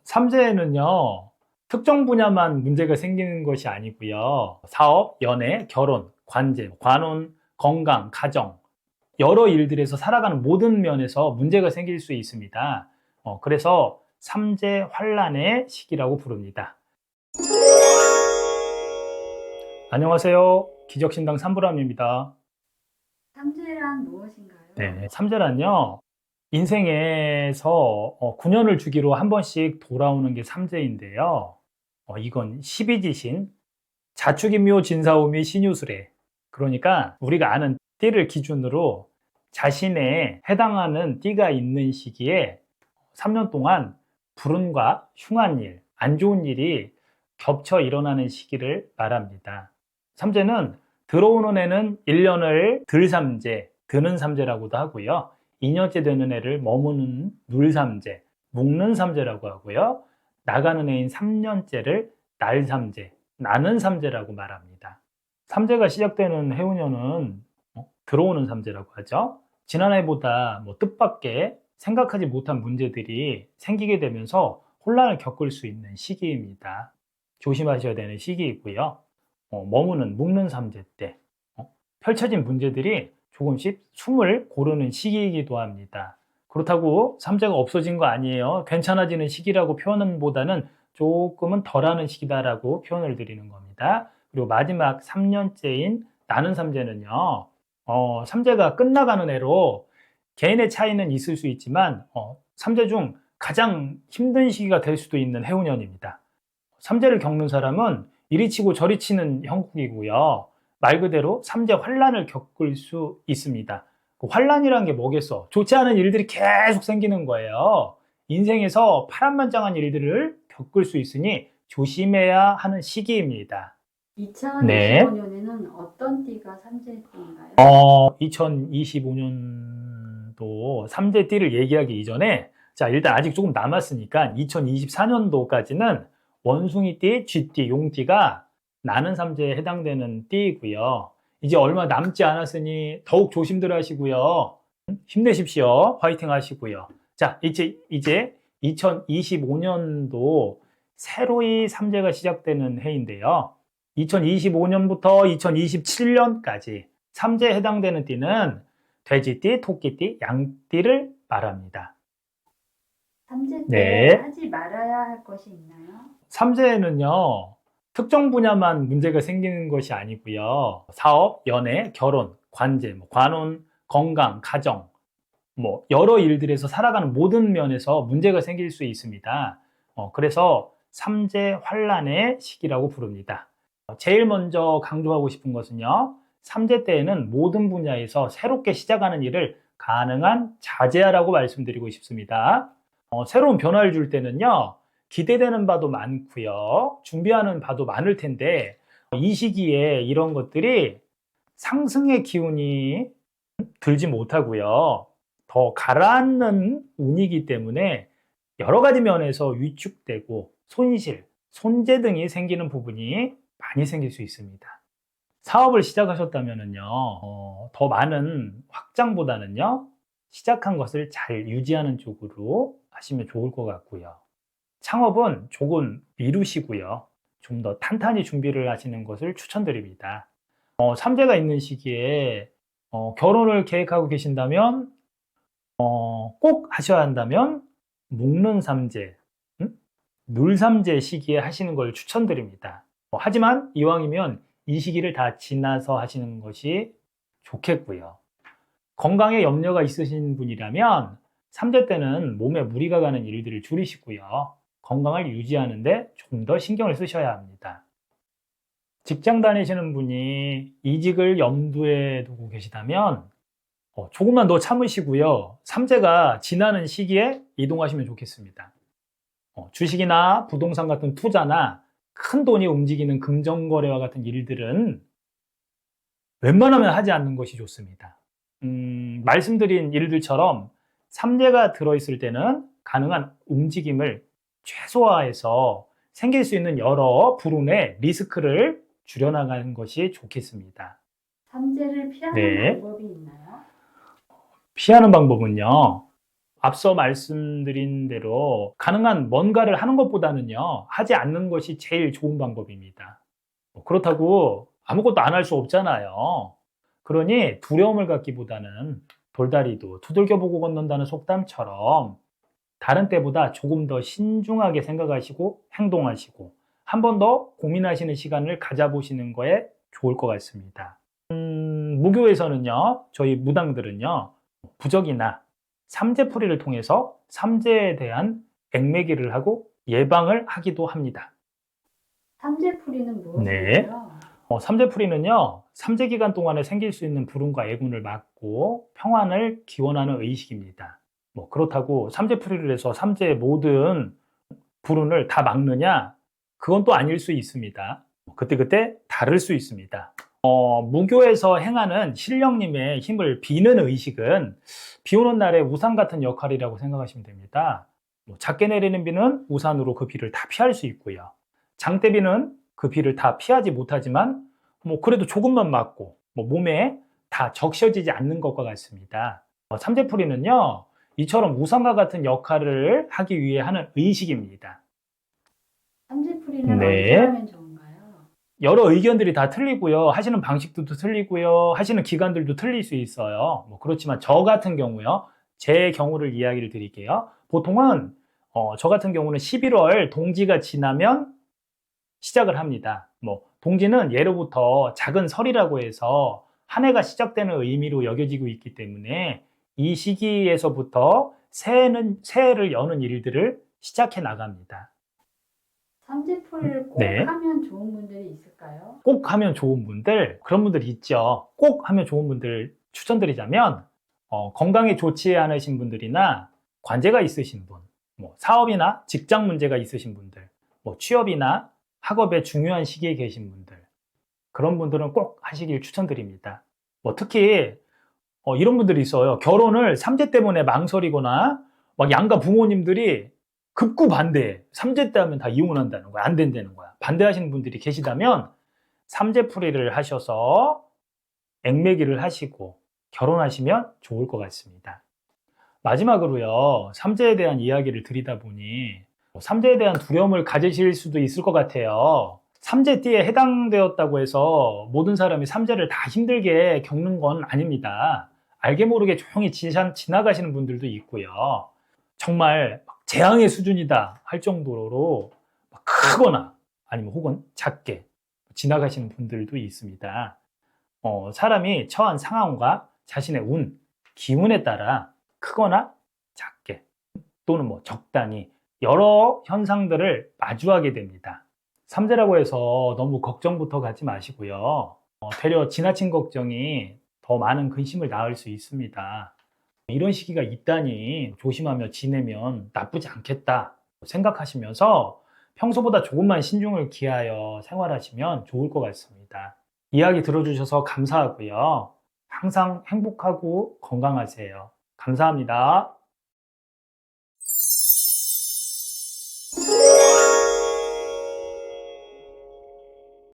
삼재는요, 특정 분야만 문제가 생기는 것이 아니고요. 사업, 연애, 결혼, 관제, 관혼, 건강, 가정, 여러 일들에서 살아가는 모든 면에서 문제가 생길 수 있습니다. 그래서 삼재 환란의 시기라고 부릅니다. 안녕하세요. 기적신당 삼부람입니다. 삼재란 무엇인가요? 네, 삼재란요, 인생에서 9년을 주기로 한 번씩 돌아오는 게 삼재인데요. 이건 십이지신, 자축인묘 진사오미 신유술에, 그러니까 우리가 아는 띠를 기준으로 자신에 해당하는 띠가 있는 시기에 3년 동안 불운과 흉한 일, 안 좋은 일이 겹쳐 일어나는 시기를 말합니다. 삼재는 들어오는 애는 1년을 들삼재, 드는 삼재라고도 하고요. 2년째 되는 애를 머무는 눌삼재, 묵는 삼재라고 하고요. 나가는 애인 3년째를 날삼재, 나는 삼재라고 말합니다. 삼재가 시작되는 해운년은 들어오는 삼재라고 하죠. 지난해보다 뜻밖의 생각하지 못한 문제들이 생기게 되면서 혼란을 겪을 수 있는 시기입니다. 조심하셔야 되는 시기이고요. 머무는 묵는 삼재 때 펼쳐진 문제들이 조금씩 숨을 고르는 시기이기도 합니다. 그렇다고 삼재가 없어진 거 아니에요. 괜찮아지는 시기라고 표현은 보다는 조금은 덜하는 시기다라고 표현을 드리는 겁니다. 그리고 마지막 3년째인 나는 삼재는요, 삼재가 끝나가는 해로 개인의 차이는 있을 수 있지만, 삼재 중 가장 힘든 시기가 될 수도 있는 해운년입니다. 삼재를 겪는 사람은 이리 치고 저리 치는 형국이고요. 말 그대로 삼재 환란을 겪을 수 있습니다. 그 환란이란 게 뭐겠어? 좋지 않은 일들이 계속 생기는 거예요. 인생에서 파란만장한 일들을 겪을 수 있으니 조심해야 하는 시기입니다. 네. 2025년에는 어떤 띠가 삼재띠인가요? 2025년도 삼재띠를 얘기하기 이전에, 자, 일단 아직 조금 남았으니까 2024년도까지는 원숭이띠, 쥐띠, 용띠가 나는 삼재에 해당되는 띠이고요. 이제 얼마 남지 않았으니 더욱 조심들 하시고요. 힘내십시오. 화이팅 하시고요. 자, 이제 2025년도 새로이 삼재가 시작되는 해인데요. 2025년부터 2027년까지 삼재에 해당되는 띠는 돼지띠, 토끼띠, 양띠를 말합니다. 삼재 때 네. 하지 말아야 할 것이 있나요? 삼재는요, 특정 분야만 문제가 생기는 것이 아니고요. 사업, 연애, 결혼, 관제, 관혼, 건강, 가정, 여러 일들에서 살아가는 모든 면에서 문제가 생길 수 있습니다. 그래서 삼재 환란의 시기라고 부릅니다. 제일 먼저 강조하고 싶은 것은요, 삼재 때에는 모든 분야에서 새롭게 시작하는 일을 가능한 자제하라고 말씀드리고 싶습니다. 새로운 변화를 줄 때는요, 기대되는 바도 많고요, 준비하는 바도 많을 텐데, 이 시기에 이런 것들이 상승의 기운이 들지 못하고요, 더 가라앉는 운이기 때문에 여러 가지 면에서 위축되고 손실, 손재 등이 생기는 부분이 많이 생길 수 있습니다. 사업을 시작하셨다면요, 더 많은 확장보다는요, 시작한 것을 잘 유지하는 쪽으로 하시면 좋을 것 같고요. 창업은 조금 미루시고요, 좀 더 탄탄히 준비를 하시는 것을 추천드립니다. 삼재가 있는 시기에 결혼을 계획하고 계신다면, 꼭 하셔야 한다면 묵는 삼재, 눌삼재 시기에 하시는 걸 추천드립니다. 하지만 이왕이면 이 시기를 다 지나서 하시는 것이 좋겠고요. 건강에 염려가 있으신 분이라면 삼재 때는 몸에 무리가 가는 일들을 줄이시고요, 건강을 유지하는데 좀 더 신경을 쓰셔야 합니다. 직장 다니시는 분이 이직을 염두에 두고 계시다면 조금만 더 참으시고요, 삼재가 지나는 시기에 이동하시면 좋겠습니다. 주식이나 부동산 같은 투자나 큰 돈이 움직이는 금전거래와 같은 일들은 웬만하면 하지 않는 것이 좋습니다. 말씀드린 일들처럼 삼재가 들어있을 때는 가능한 움직임을 최소화해서 생길 수 있는 여러 불운의 리스크를 줄여나가는 것이 좋겠습니다. 삼재를 피하는 네. 방법이 있나요? 피하는 방법은요, 앞서 말씀드린 대로 가능한 뭔가를 하는 것보다는요, 하지 않는 것이 제일 좋은 방법입니다. 그렇다고 아무것도 안 할 수 없잖아요. 그러니 두려움을 갖기보다는 돌다리도 두들겨 보고 걷는다는 속담처럼 다른 때보다 조금 더 신중하게 생각하시고 행동하시고 한 번 더 고민하시는 시간을 가져보시는 거에 좋을 것 같습니다. 무교에서는요, 저희 무당들은요, 부적이나 삼재풀이를 통해서 삼재에 대한 액매기를 하고 예방을 하기도 합니다. 삼재풀이는 네. 무엇인가요? 삼재풀이는요, 삼재 기간 동안에 생길 수 있는 불운과 애군을 막고 평안을 기원하는 의식입니다. 그렇다고 삼재풀이를 해서 삼재의 모든 불운을 다 막느냐? 그건 또 아닐 수 있습니다. 그때그때 다를 수 있습니다. 무교에서 행하는 신령님의 힘을 비는 의식은 비 오는 날에 우산 같은 역할이라고 생각하시면 됩니다. 작게 내리는 비는 우산으로 그 비를 다 피할 수 있고요. 장대비는 그 비를 다 피하지 못하지만 그래도 조금만 맞고 몸에 다 적셔지지 않는 것과 같습니다. 삼재풀이는요, 이처럼 우산과 같은 역할을 하기 위해 하는 의식입니다. 삼재풀이는 네. 언제 하면 좋은가요? 여러 의견들이 다 틀리고요. 하시는 방식도 틀리고요. 하시는 기간들도 틀릴 수 있어요. 그렇지만 저 같은 경우요. 제 경우를 이야기를 드릴게요. 보통은 저 같은 경우는 11월 동지가 지나면 시작을 합니다. 동지는 예로부터 작은 설이라고 해서 한 해가 시작되는 의미로 여겨지고 있기 때문에 이 시기에서부터 새해를 여는 일들을 시작해 나갑니다. 삼재풀이를 꼭 네. 하면 좋은 분들이 있을까요? 꼭 하면 좋은 분들, 그런 분들 있죠. 꼭 하면 좋은 분들 추천드리자면 건강에 좋지 않으신 분들이나 관제가 있으신 분, 사업이나 직장 문제가 있으신 분들, 취업이나 학업에 중요한 시기에 계신 분들, 그런 분들은 꼭 하시길 추천드립니다. 특히 이런 분들이 있어요. 결혼을 삼재 때문에 망설이거나 막 양가 부모님들이 극구 반대해. 삼재 때 하면 다 이혼한다는 거야. 안 된다는 거야. 반대하시는 분들이 계시다면 삼재풀이를 하셔서 액매기를 하시고 결혼하시면 좋을 것 같습니다. 마지막으로요, 삼재에 대한 이야기를 드리다 보니 삼재에 대한 두려움을 가지실 수도 있을 것 같아요. 삼재띠에 해당되었다고 해서 모든 사람이 삼재를 다 힘들게 겪는 건 아닙니다. 알게 모르게 조용히 지나가시는 분들도 있고요. 정말 재앙의 수준이다 할 정도로 크거나 아니면 혹은 작게 지나가시는 분들도 있습니다. 사람이 처한 상황과 자신의 운, 기운에 따라 크거나 작게 또는 적당히 여러 현상들을 마주하게 됩니다. 삼재라고 해서 너무 걱정부터 갖지 마시고요. 되려 지나친 걱정이 더 많은 근심을 낳을 수 있습니다. 이런 시기가 있다니 조심하며 지내면 나쁘지 않겠다 생각하시면서 평소보다 조금만 신중을 기하여 생활하시면 좋을 것 같습니다. 이야기 들어주셔서 감사하고요. 항상 행복하고 건강하세요. 감사합니다.